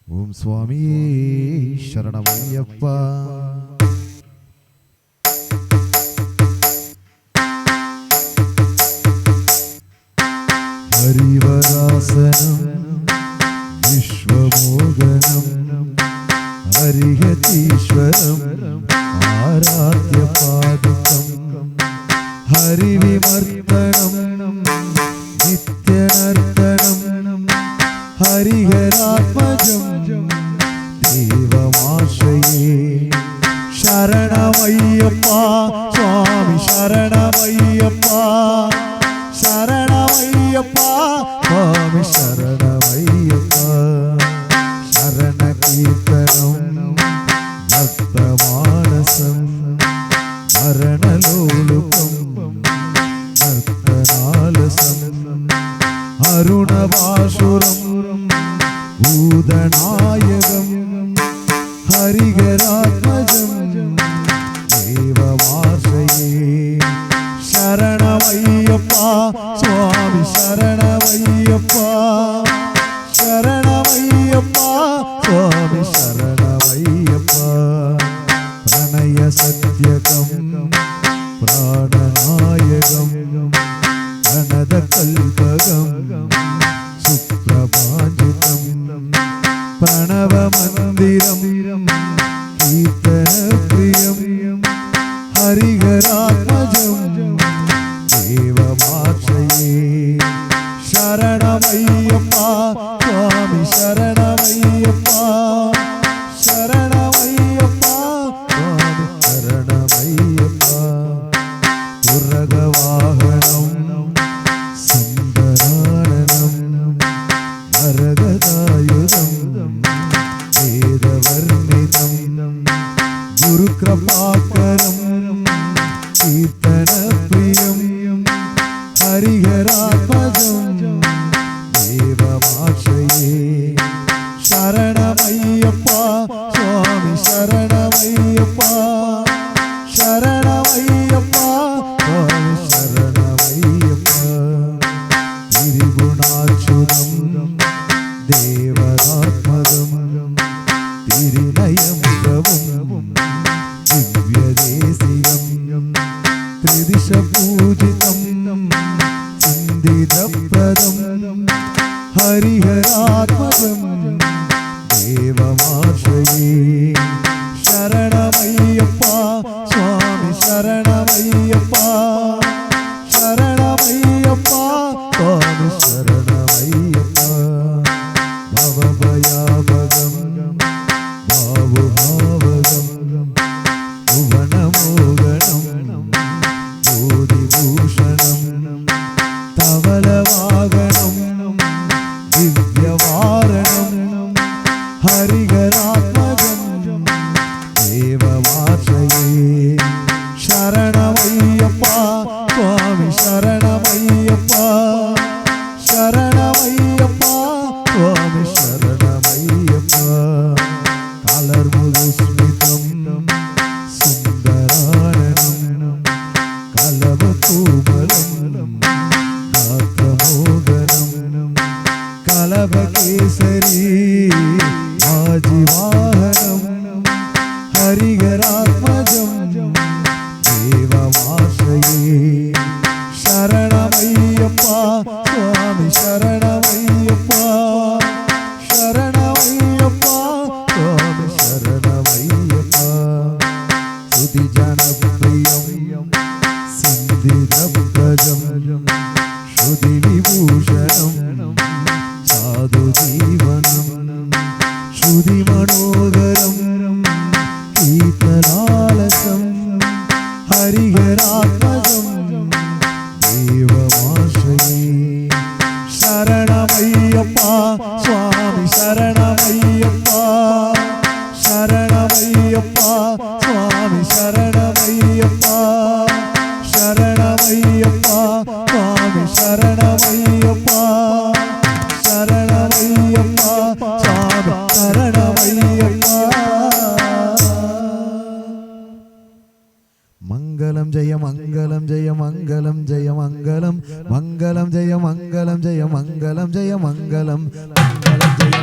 ஓம் சுவாமியே சரணம் ஐயப்பா. ஹரிவராசனம் விஸ்வமோகனம் ஹரிஹதீஸ்வரம் ஆராத்ய பாதுகம் ஹரிவிமர்த்தனம் நித்யநர்த்தனம் ஹரிஹராத்மஜம் தேவமாஸ்ரயே. சரணமையப்பா சுவாமி சரணமையப்பா சரணமையப்பா சுவாமி சரணமையப்பா. சரண கீர்த்தனம் பக்தமானசம் மரணலோலுகம் நர்த்தனாலசம் அருணபாசுரம் பூதநாயகம் ஹரிஹராத்மஜம் தேவமாஸ்ரயே. சரணமையப்பா சுவாமி சரணமையப்பா சரணமையப்பா சுவாமி சரணமையப்பா. பிரணய சத்யகம் பிராணநாயகம் அனத கல்பகம் சுப்ரபாஞ்சிதம் பிரணவ மந்திரம் கீர்த்தன பிரியம் ஹரிஹராத்மஜம் தேவமாஸ்ரயே. சரணமையப்பா சுவாமி சரணமையப்பா சரணமையப்பா சுவாமி சரணமையப்பா. புரகவாகனம் சுந்தரானனம் மரகதாயுதம் வேதவர்ணிதம் குருகிருபாகரம் கீர்த்தன பிரியம் ஹரிஹராத்மஜம் தேவமாஸ்ரயே. சரணமையப்பா சுவாமி சரணமையப்பா சரணமையப்பா சுவாமி சரணமையப்பா. திரிகுணாச்சுதம் தேவராத்மதம் திரிநயமுகவும் திவ்யதேசிகம் திரிதிஷ பூஜிதம் சிந்திதப்ரதம் ஹரிஹராத்மஜம் தேவமாஸ்ரயே. சரணமையப்பா சுவாமி சரணமையப்பா சரணமையப்பா சுவாமி சரணமையப்பா. பவபயாபகம் பாவுபாவகம் புவனமோகனம் ஜோதிபூஷணம் தவலவாகனம் திவ்யவாரணம் ஹரிஹராத்மஜம் தேவமாஸ்ரயே. சரணமையப்பா சுவாமி சரணமையப்பா சரணமையப்பா சுவாமி சரணமையப்பா. கலர்முதுஸ்மிதம் சுந்தரானனம் கலவகோமலம் காத்தமோகனம் கலவகேசரி ஆஜிவாகனம் ஹரிஹராத்மஜம் தேவமாஸ்ரயே. சரணமையப்பா சுவாமி சரணமையப்பா சரணமையப்பா சுவாமி சரணமையப்பா. சுதி ஜனப்ரியம் சிந்திதப்ரஜம் ஸ்ருதி விபூஷணம் சாது ஜீவனம் ஸ்ருதி மனோகரம் கீர்த்தனாலசம் ஹரிஹராத்மஜம் தேவமாஸ்ரயே. சரணமையப்பா சுவாமி சரணமையப்பா சரணமையப்பா சுவாமி சரணமையப்பா சரணமையப்பா சுவாமி சரணமையப்பா சரணமையப்பா சுவாமி சரணமையப்பா. மங்களம் ஜெய மங்களம் ஜெய மங்களம் ஜெய மங்களம் மங்களம் ஜெய மங்களம் ஜெய மங்களம் ஜெய மங்களம் மங்களம் ஜெய